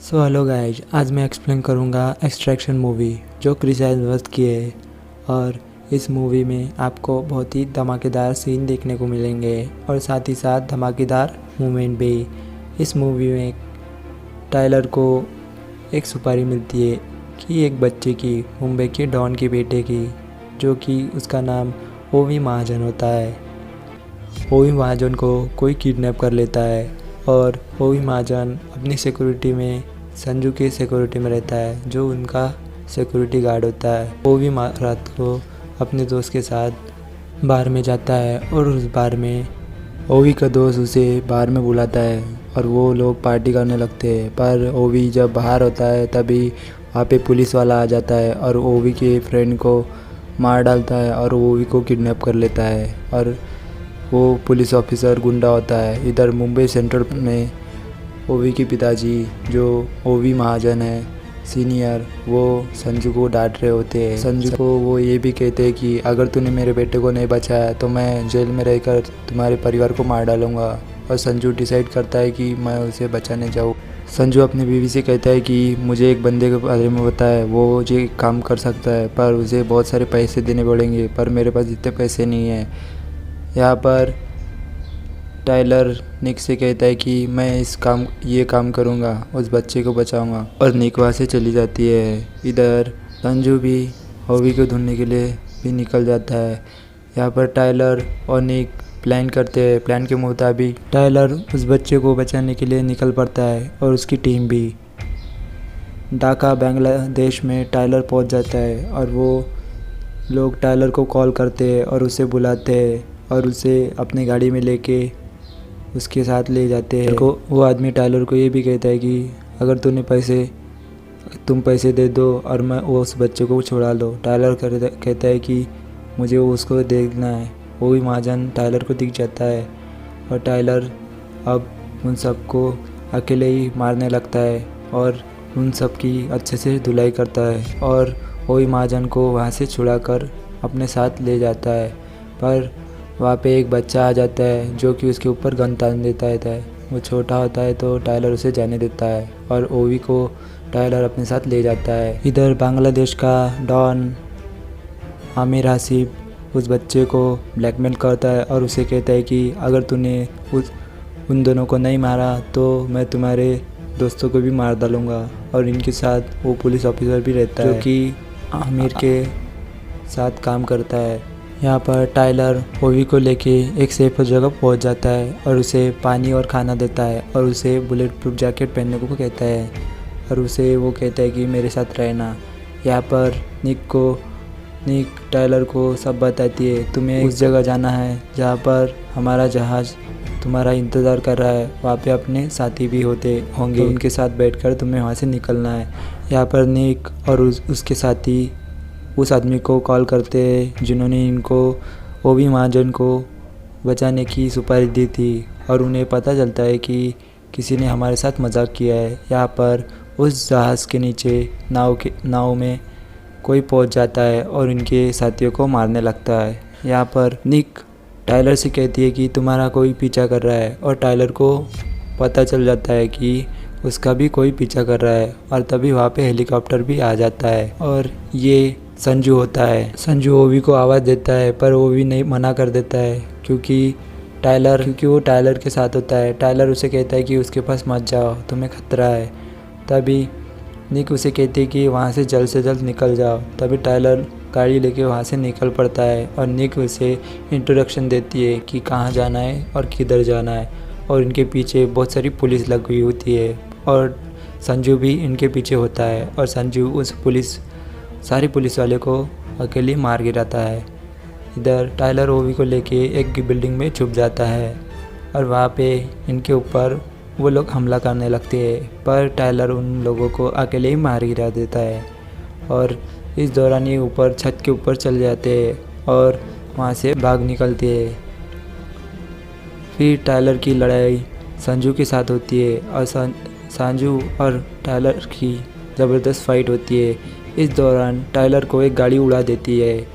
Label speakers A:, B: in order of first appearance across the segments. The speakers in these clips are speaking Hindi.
A: हेलो गाइज, आज मैं एक्सप्लेन करूँगा एक्सट्रैक्शन मूवी जो क्रिस हेम्सवर्थ की है। और इस मूवी में आपको बहुत ही धमाकेदार सीन देखने को मिलेंगे और साथ ही साथ धमाकेदार मूवमेंट भी। इस मूवी में टायलर को एक सुपारी मिलती है कि एक बच्चे की, मुंबई के डॉन के बेटे की, जो कि उसका नाम ओवी महाजन होता है। ओवी महाजन को कोई किडनैप कर लेता है और ओवी महाजन अपनी सिक्योरिटी में संजू के सिक्योरिटी में रहता है, जो उनका सिक्योरिटी गार्ड होता है। ओवी रात को अपने दोस्त के साथ बार में जाता है और उस बार में ओवी का दोस्त उसे बार में बुलाता है और वो लोग पार्टी करने लगते हैं। पर ओवी जब बाहर होता है तभी वहाँ पे पुलिस वाला आ जाता है और ओवी के फ्रेंड को मार डालता है और ओवी को किडनैप कर लेता है। और वो पुलिस ऑफिसर गुंडा होता है। इधर मुंबई सेंट्रल में ओवी के पिताजी, जो ओवी महाजन है सीनियर, वो संजू को डांट रहे होते हैं। संजू को वो ये भी कहते हैं कि अगर तूने मेरे बेटे को नहीं बचाया तो मैं जेल में रहकर तुम्हारे परिवार को मार डालूंगा। और संजू डिसाइड करता है कि मैं उसे बचाने जाऊँ। संजू अपनी बीवी से कहता है कि मुझे एक बंदे के बारे में पता है, वो ये काम कर सकता है, पर उसे बहुत सारे पैसे देने पड़ेंगे, पर मेरे पास इतने पैसे नहीं हैं। यहाँ पर टायलर निक से कहता है कि मैं ये काम करूँगा, उस बच्चे को बचाऊँगा, और निक वहाँ से चली जाती है। इधर संजू भी ओवी को ढूंढने के लिए भी निकल जाता है। यहाँ पर टायलर और निक प्लान करते हैं। प्लान के मुताबिक टायलर उस बच्चे को बचाने के लिए निकल पड़ता है और उसकी टीम भी। ढाका बांग्लादेश में टायलर पहुँच जाता है और वो लोग टायलर को कॉल करते हैं और उसे बुलाते हैं और उसे अपनी गाड़ी में लेके उसके साथ ले जाते हैं। वो आदमी टायलर को ये भी कहता है कि अगर तुम पैसे दे दो और मैं उस बच्चे को छुड़ा लो। टायलर कहता है कि मुझे उसको देखना है। वो भी महाजन टायलर को दिख जाता है और टायलर अब उन सबको अकेले ही मारने लगता है और उन सब की अच्छे से धुलाई करता है और वो भी महाजन को वहाँ से छुड़ा कर अपने साथ ले जाता है। पर वहाँ पे एक बच्चा आ जाता है जो कि उसके ऊपर गन तान देता है। वो छोटा होता है तो टायलर उसे जाने देता है और ओवी को टायलर अपने साथ ले जाता है। इधर बांग्लादेश का डॉन आमिर हासिब उस बच्चे को ब्लैकमेल करता है और उसे कहता है कि अगर तूने उन दोनों को नहीं मारा तो मैं तुम्हारे दोस्तों को भी मार डालूँगा। और इनके साथ वो पुलिस ऑफिसर भी रहता है जो कि आमिर के साथ काम करता है। यहाँ पर टायलर ओवी को लेके एक सेफ जगह पहुँच जाता है और उसे पानी और खाना देता है और उसे बुलेट प्रूफ जैकेट पहनने को कहता है और उसे वो कहता है कि मेरे साथ रहना। यहाँ पर निक टायलर को सब बताती है, तुम्हें उस जगह जाना है जहाँ पर हमारा जहाज़ तुम्हारा इंतज़ार कर रहा है। वहाँ पे अपने साथी भी होंगे तो उनके साथ बैठकर तुम्हें वहाँ से निकलना है। यहाँ पर निक और उसके साथी उस आदमी को कॉल करते हैं जिन्होंने इनको ओवी महाजन को बचाने की सुपारी दी थी और उन्हें पता चलता है कि किसी ने हमारे साथ मजाक किया है। यहाँ पर उस जहाज़ के नीचे नाव में कोई पहुंच जाता है और इनके साथियों को मारने लगता है। यहाँ पर निक टायलर से कहती है कि तुम्हारा कोई पीछा कर रहा है और टायलर को पता चल जाता है कि उसका भी कोई पीछा कर रहा है। और तभी वहाँ पे हेलीकॉप्टर भी आ जाता है और ये संजू होता है। संजू ओवी को आवाज़ देता है पर ओवी नहीं मना कर देता है क्योंकि वो टायलर के साथ होता है। टायलर उसे कहता है कि उसके पास मत जाओ, तुम्हें खतरा है। तभी निक उसे कहती है कि वहाँ से जल्द निकल जाओ। तभी टायलर गाड़ी लेके वहाँ से निकल पड़ता है और निक उसे इंट्रोडक्शन देती है कि कहाँ जाना है और किधर जाना है। और इनके पीछे बहुत सारी पुलिस लग गई होती है और संजू भी इनके पीछे होता है और संजू उस सारी पुलिस वाले को अकेले मार गिराता है। इधर टायलर ओवी को लेके एक बिल्डिंग में छुप जाता है और वहाँ पे इनके ऊपर वो लोग हमला करने लगते हैं, पर टायलर उन लोगों को अकेले ही मार गिरा देता है। और इस दौरान ये ऊपर छत के ऊपर चले जाते हैं और वहाँ से भाग निकलते हैं। फिर टायलर की लड़ाई संजू के साथ होती है और संजू और टायलर की ज़बरदस्त फाइट होती है। इस दौरान टायलर को एक गाड़ी उड़ा देती है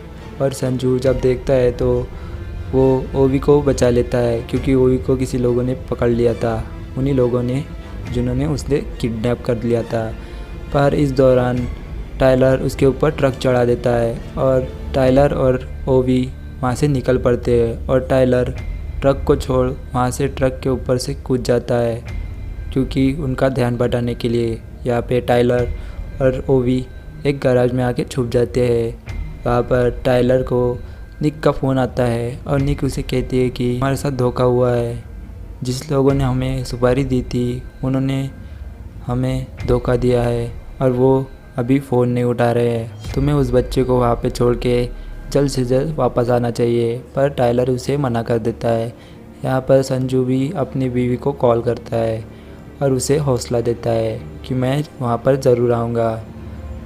A: और संजू जब देखता है तो वो ओवी को बचा लेता है क्योंकि ओवी को किसी लोगों ने पकड़ लिया था। उन्हीं लोगों ने जिन्होंने उसे किडनैप कर लिया था। पर इस दौरान टाइलर उसके ऊपर ट्रक चढ़ा देता है और टाइलर और ओवी वहाँ से निकल पड़ते हैं और टाइलर ट्रक को छोड़ वहाँ से ट्रक के ऊपर से कूद जाता है क्योंकि उनका ध्यान भटाने के लिए। यहाँ पे टाइलर और ओवी एक गैराज में आके छुप जाते हैं। वहाँ पर टाइलर को निक का फ़ोन आता है और निक उसे कहती है कि हमारे साथ धोखा हुआ है, जिस लोगों ने हमें सुपारी दी थी उन्होंने हमें धोखा दिया है और वो अभी फ़ोन नहीं उठा रहे हैं। तुम्हें उस बच्चे को वहाँ पे छोड़ के जल्द से जल्द वापस आना चाहिए। पर टाइलर उसे मना कर देता है। यहाँ पर संजू भी अपनी बीवी को कॉल करता है और उसे हौसला देता है कि मैं वहाँ पर ज़रूर आऊँगा।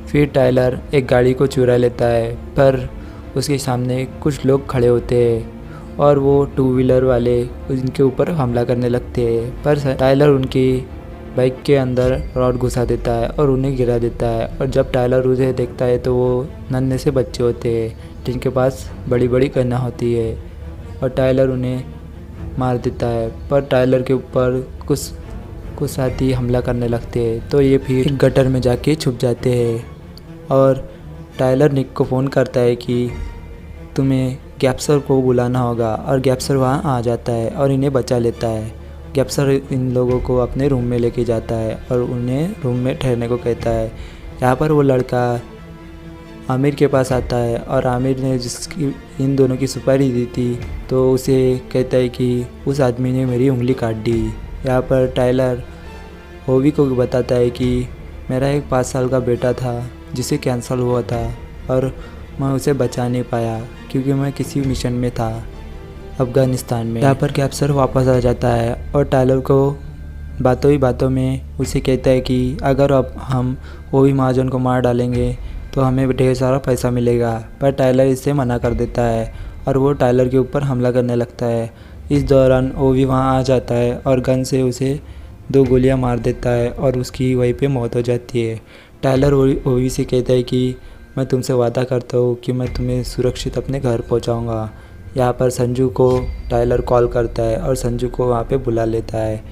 A: फिर टाइलर एक गाड़ी को चुरा लेता है पर उसके सामने कुछ लोग खड़े होते हैं और वो 2 व्हीलर वाले उनके ऊपर हमला करने लगते हैं। पर टाइलर उनकी बाइक के अंदर रॉड घुसा देता है और उन्हें गिरा देता है। और जब टाइलर उसे देखता है तो वो नन्हे से बच्चे होते हैं जिनके पास बड़ी बड़ी गन्ना होती है और टाइलर उन्हें मार देता है। पर टाइलर के ऊपर कुछ साथी हमला करने लगते हैं तो ये फिर एक गटर में जाके छुप जाते हैं। और टाइलर निक को फ़ोन करता है कि तुम्हें गैप्सर को बुलाना होगा और गैप्सर वहाँ आ जाता है और इन्हें बचा लेता है। गैप्सर इन लोगों को अपने रूम में लेके जाता है और उन्हें रूम में ठहरने को कहता है। यहाँ पर वो लड़का आमिर के पास आता है और आमिर ने जिसकी इन दोनों की सुपारी दी थी तो उसे कहता है कि उस आदमी ने मेरी उंगली काट दी। यहाँ पर टाइलर ओवी को बताता है कि मेरा एक 5 साल का बेटा था जिसे कैंसर हुआ था और मैं उसे बचा नहीं पाया क्योंकि मैं किसी मिशन में था अफ़गानिस्तान में। यहाँ पर गैप्सर वापस आ जाता है और टाइलर को बातों ही बातों में उसे कहता है कि अगर अब हम ओवी महाजन को मार डालेंगे तो हमें ढेर सारा पैसा मिलेगा। पर टाइलर इससे मना कर देता है और वो टाइलर के ऊपर हमला करने लगता है। इस दौरान ओवी वहाँ आ जाता है और गन से उसे 2 गोलियां मार देता है और उसकी वहीं पे मौत हो जाती है। टाइलर ओवी से कहता है कि मैं तुमसे वादा करता हूँ कि मैं तुम्हें सुरक्षित अपने घर पहुँचाऊँगा। यहाँ पर संजू को टाइलर कॉल करता है और संजू को वहाँ पे बुला लेता है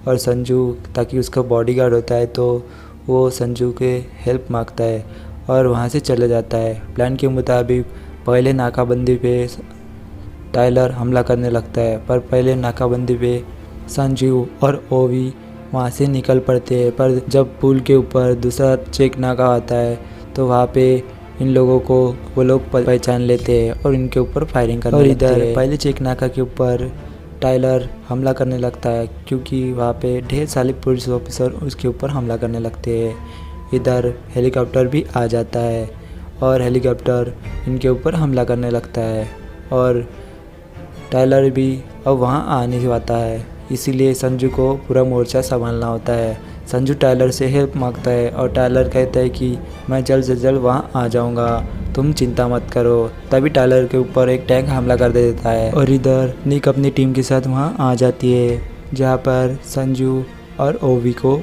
A: और संजू ताकि उसका बॉडीगार्ड होता है तो वो संजू के हेल्प मांगता है और वहाँ से चले जाता है। प्लान के मुताबिक पहले नाकाबंदी पे टाइलर हमला करने लगता है पर पहले नाकाबंदी पे संजू और ओवी वहाँ से निकल पड़ते हैं। पर जब पुल के ऊपर दूसरा चेक नाका आता है तो वहाँ पे इन लोगों को वो लोग पहचान लेते हैं और इनके ऊपर फायरिंग करने लगते हैं। और इधर पहले चेक नाका के ऊपर टाइलर हमला करने लगता है क्योंकि वहाँ पे ढेर सारे पुलिस ऑफिसर उसके ऊपर हमला करने लगते हैं। इधर हेलीकॉप्टर भी आ जाता है और हेलीकॉप्टर इनके ऊपर हमला करने लगता है और टाइलर भी अब वहाँ आ नहीं पाता है, इसीलिए संजू को पूरा मोर्चा संभालना होता है। संजू टाइलर से हेल्प मांगता है और टाइलर कहता है कि मैं जल्द से जल्द वहाँ आ जाऊँगा, तुम चिंता मत करो। तभी टाइलर के ऊपर एक टैंक हमला कर देता है और इधर निक अपनी टीम के साथ वहाँ आ जाती है जहाँ पर संजू और ओवी को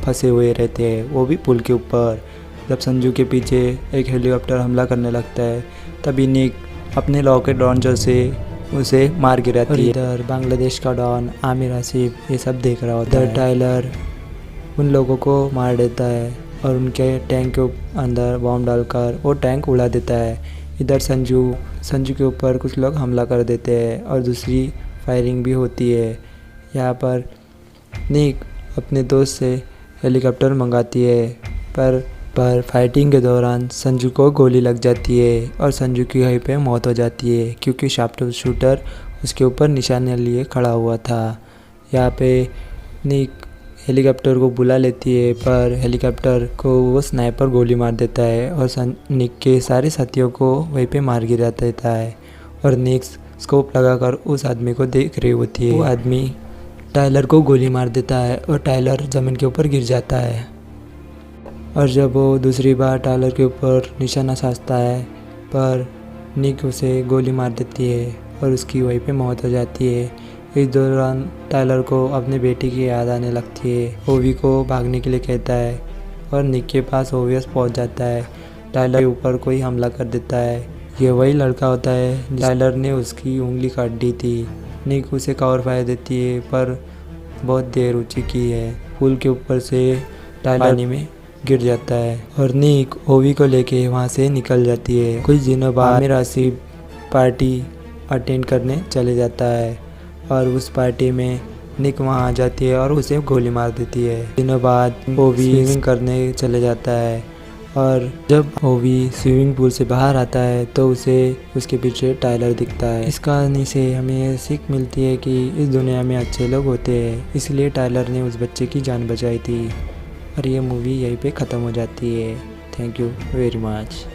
A: फंसे हुए रहते हैं, वो भी पुल के ऊपर। जब संजू के पीछे एक हेलीकॉप्टर हमला करने लगता है तभी निक अपने रॉकेट लॉन्चर से उसे मार गिराती है। इधर बांग्लादेश का डॉन आमिर आसिफ ये सब देख रहा होता है। टाइलर उन लोगों को मार देता है और उनके टैंक के अंदर बॉम्ब डालकर वो टैंक उड़ा देता है। इधर संजू के ऊपर कुछ लोग हमला कर देते हैं और दूसरी फायरिंग भी होती है। यहाँ पर निक अपने दोस्त से हेलीकॉप्टर मंगाती है पर फाइटिंग के दौरान संजू को गोली लग जाती है और संजू की वहीं पे मौत हो जाती है क्योंकि शार्प शूटर उसके ऊपर निशाने लिए खड़ा हुआ था। यहाँ पे निक हेलीकॉप्टर को बुला लेती है पर हेलीकॉप्टर को वो स्नाइपर गोली मार देता है और निक के सारे साथियों को वहीं पे मार गिरा देता है और निक स्कोप लगाकर उस आदमी को देख रही होती है। वो आदमी टाइलर को गोली मार देता है और टाइलर ज़मीन के ऊपर गिर जाता है और जब वो दूसरी बार टाइलर के ऊपर निशाना साधता है पर निक उसे गोली मार देती है और उसकी वहीं पे मौत हो जाती है। इस दौरान टाइलर को अपने बेटे की याद आने लगती है। ओवी को भागने के लिए कहता है और निक के पास ओवियस पहुंच जाता है। टाइलर के ऊपर कोई हमला कर देता है। ये वही लड़का होता है टाइलर ने उसकी उंगली काट दी थी। निक उसे कवर फायर देती है पर बहुत देर हो चुकी है पुल के ऊपर से टाइलर पानी में गिर जाता है और निक ओवी को लेके वहाँ से निकल जाती है। कुछ दिनों बाद आमिर आसिफ पार्टी अटेंड करने चले जाता है और उस पार्टी में निक वहाँ आ जाती है और उसे गोली मार देती है। दिनों बाद ओवी स्विमिंग करने चले जाता है और जब ओवी स्विमिंग पूल से बाहर आता है तो उसे उसके पीछे टाइलर दिखता है। इस कहानी से हमें सीख मिलती है कि इस दुनिया में अच्छे लोग होते हैं, इसलिए टाइलर ने उस बच्चे की जान बचाई थी। और ये मूवी यहीं पे ख़त्म हो जाती है। Thank you very much.